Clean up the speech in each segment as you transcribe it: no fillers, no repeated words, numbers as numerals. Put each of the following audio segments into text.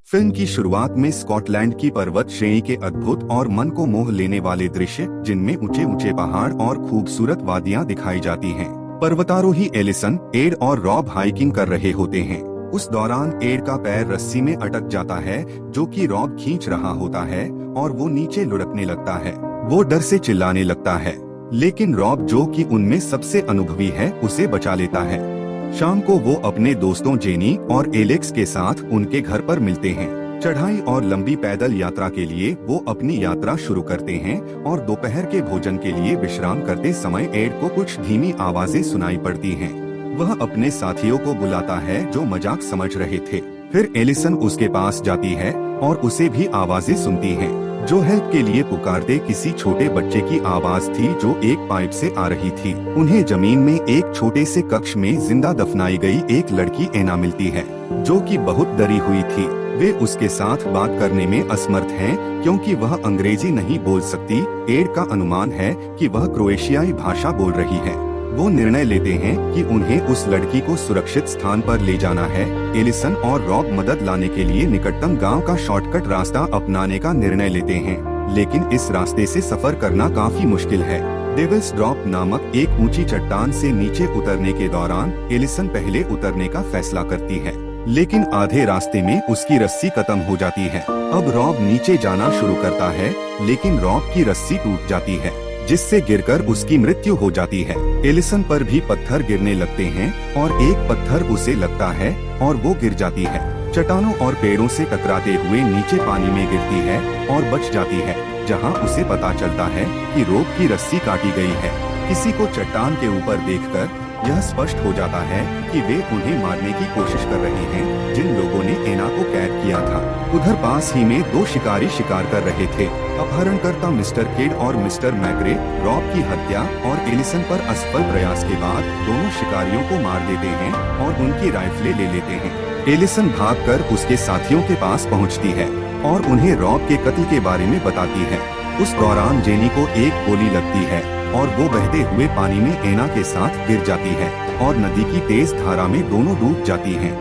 Film की शुरुआत में स्कॉटलैंड की पर्वत श्रेणी के अद्भुत और मन को मोह लेने वाले दृश्य, जिनमें ऊंचे ऊंचे पहाड़ और खूबसूरत वादियां दिखाई जाती हैं। पर्वतारोही एलिसन, एड और रॉब हाइकिंग कर रहे होते हैं। उस दौरान एड का पैर रस्सी में अटक जाता है, जो कि रॉब खींच रहा होता है, और वो नीचे लुढ़कने लगता है। वो डर से चिल्लाने लगता है, लेकिन रॉब, जो कि उनमें सबसे अनुभवी है, उसे बचा लेता है। शाम को वो अपने दोस्तों जेनी और एलेक्स के साथ उनके घर पर मिलते हैं। चढ़ाई और लंबी पैदल यात्रा के लिए वो अपनी यात्रा शुरू करते हैं और दोपहर के भोजन के लिए विश्राम करते समय एड को कुछ धीमी आवाजें सुनाई पड़ती हैं। वह अपने साथियों को बुलाता है जो मजाक समझ रहे थे। फिर एलिसन उसके पास जाती है और उसे भी आवाजें सुनती हैं, जो हेल्प के लिए पुकारते किसी छोटे बच्चे की आवाज थी जो एक पाइप से आ रही थी। उन्हें जमीन में एक छोटे से कक्ष में जिंदा दफनाई गई एक लड़की एना मिलती है, जो कि बहुत डरी हुई थी। वे उसके साथ बात करने में असमर्थ हैं, क्योंकि वह अंग्रेजी नहीं बोल सकती। एड का अनुमान है कि वह क्रोएशियाई भाषा बोल रही है। वो निर्णय लेते हैं कि उन्हें उस लड़की को सुरक्षित स्थान पर ले जाना है। एलिसन और रॉब मदद लाने के लिए निकटतम गांव का शॉर्टकट रास्ता अपनाने का निर्णय लेते हैं, लेकिन इस रास्ते से सफर करना काफी मुश्किल है। डेविल्स ड्रॉप नामक एक ऊंची चट्टान से नीचे उतरने के दौरान एलिसन पहले उतरने का फैसला करती है, लेकिन आधे रास्ते में उसकी रस्सी खत्म हो जाती है। अब रॉब नीचे जाना शुरू करता है, लेकिन रॉब की रस्सी टूट जाती है, जिससे गिरकर उसकी मृत्यु हो जाती है। एलिसन पर भी पत्थर गिरने लगते हैं और एक पत्थर उसे लगता है और वो गिर जाती है। चट्टानों और पेड़ों से टकराते हुए नीचे पानी में गिरती है और बच जाती है, जहां उसे पता चलता है कि रोप की रस्सी काटी गई है। किसी को चट्टान के ऊपर देखकर यह स्पष्ट हो जाता है कि वे उन्हें मारने की कोशिश कर रहे हैं, जिन लोगों ने एना को कैद किया था। उधर पास ही में दो शिकारी शिकार कर रहे थे। अपहरणकर्ता मिस्टर किड और मिस्टर मैग्रे रॉब की हत्या और एलिसन पर असफल प्रयास के बाद दोनों शिकारियों को मार देते हैं और उनकी राइफलें ले लेते हैं। एलिसन भागकर उसके साथियों के पास पहुंचती है और उन्हें रॉब के कत्ल के बारे में बताती है। उस दौरान जेनी को एक गोली लगती है और वो बहते हुए पानी में एना के साथ गिर जाती है और नदी की तेज धारा में दोनों डूब जाती हैं।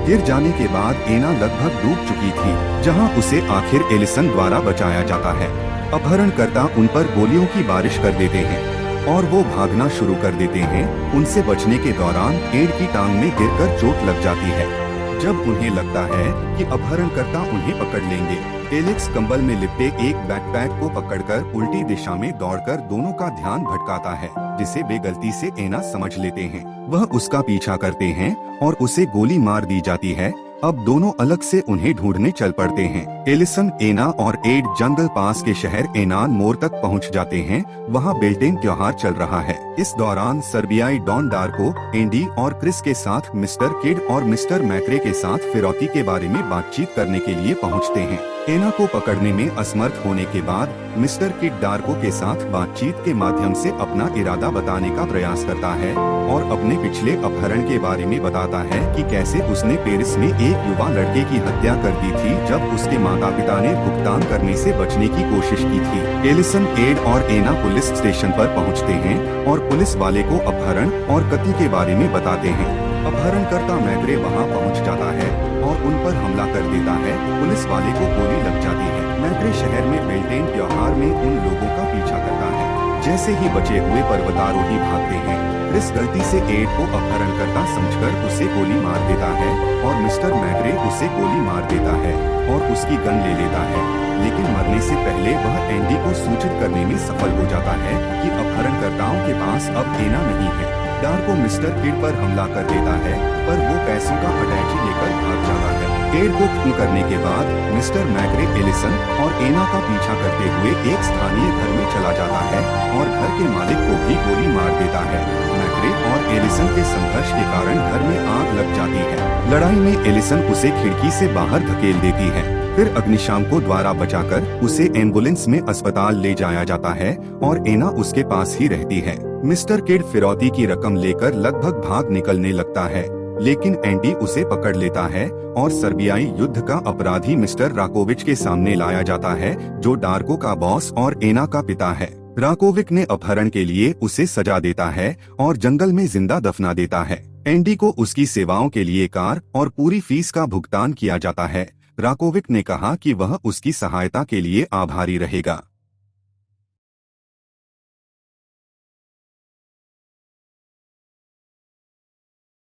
गिर जाने के बाद एना लगभग डूब चुकी थी, जहां उसे आखिर एलिसन द्वारा बचाया जाता है। अपहरणकर्ता उन पर गोलियों की बारिश कर देते हैं और वो भागना शुरू कर देते हैं। उनसे बचने के दौरान एड की टांग में गिरकर चोट लग जाती है। जब उन्हें लगता है कि अपहरणकर्ता उन्हें पकड़ लेंगे, एलेक्स कंबल में लिपटे एक बैकपैक को पकड़कर उल्टी दिशा में दौड़कर दोनों का ध्यान भटकाता है, जिसे वे गलती से एना समझ लेते हैं। वह उसका पीछा करते हैं और उसे गोली मार दी जाती है। अब दोनों अलग से उन्हें ढूंढने चल पड़ते हैं। एलिसन, एना और एड जंगल पास के शहर एनान मोर तक पहुंच जाते हैं। वहां बेल्टेन त्योहार चल रहा है। इस दौरान सर्बियाई डॉन डार्को, एंडी और क्रिस के साथ मिस्टर किड और मिस्टर मैक्रे के साथ फिरौती के बारे में बातचीत करने के लिए पहुंचते हैं। एना को पकड़ने में असमर्थ होने के बाद मिस्टर किड डार्को के साथ बातचीत के माध्यम से अपना इरादा बताने का प्रयास करता है और अपने पिछले अपहरण के बारे में बताता है कि कैसे उसने पेरिस में एक युवा लड़के की हत्या कर दी थी जब उसके माता पिता ने भुगतान करने से बचने की कोशिश की थी। एलिसन, एड और एना पुलिस स्टेशन पर पहुंचते हैं और पुलिस वाले को अपहरण और कत्ल के बारे में बताते हैं। अपहरणकर्ता मैग्रे वहां पहुंच जाता है और उन पर हमला कर देता है। पुलिस वाले को गोली लग जाती है। मैग्रे शहर में बेल्टेन त्योहार में उन लोगों का पीछा करता है। जैसे ही बचे हुए पर्वतारोही भागते हैं, क्रिस गलती से एड को अपहरणकर्ता समझकर उसे गोली मार देता है और मिस्टर मैग्रे उसे गोली मार देता है और उसकी गन ले लेता है, लेकिन मरने से पहले वह एंडी को सूचित करने में सफल हो जाता है कि अपहरणकर्ताओं के पास अब एना नहीं है। डार्को मिस्टर किड पर हमला कर देता है, पर वो पैसों का अटैची लेकर भाग जाता है। एड को खत्म करने के बाद मिस्टर मैग्रे एलिसन और एना का पीछा करते हुए एक स्थानीय घर में चला जाता है और घर के मालिक को भी गोली मार देता है। मैग्रे और एलिसन के संघर्ष के कारण घर में आग लग जाती है। लड़ाई में एलिसन उसे खिड़की से बाहर धकेल देती है। फिर अग्निशामकों द्वारा बचाकर उसे एम्बुलेंस में अस्पताल ले जाया जाता है और एना उसके पास ही रहती है। मिस्टर किड फिरौती की रकम लेकर लगभग भाग निकलने लगता है, लेकिन एंडी उसे पकड़ लेता है और सर्बियाई युद्ध का अपराधी मिस्टर राकोविच के सामने लाया जाता है, जो डार्को का बॉस और एना का पिता है। राकोविक ने अपहरण के लिए उसे सजा देता है और जंगल में जिंदा दफना देता है। एंडी को उसकी सेवाओं के लिए कार और पूरी फीस का भुगतान किया जाता है। राकोविक ने कहा कि वह उसकी सहायता के लिए आभारी रहेगा।